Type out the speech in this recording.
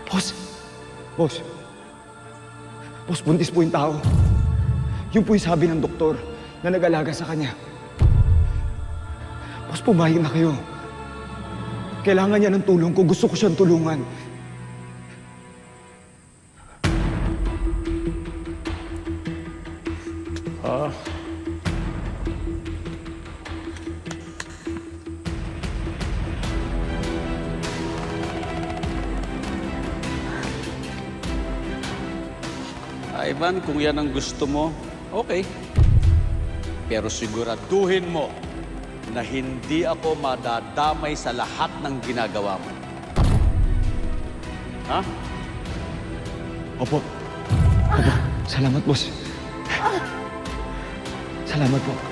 Boss! Boss! Boss, buntis po yung tao. Yun po yung sabi ng doktor na nag-alaga sa kanya. Boss, pumayag na kayo. Kailangan niya ng tulong ko. Gusto ko siyang tulungan. Ivan, kung yan ang gusto mo, okay. Pero siguraduhin mo na hindi ako madadamay sa lahat ng ginagawa mo. Ha? Opo. Opo. Salamat, boss. Salamat po.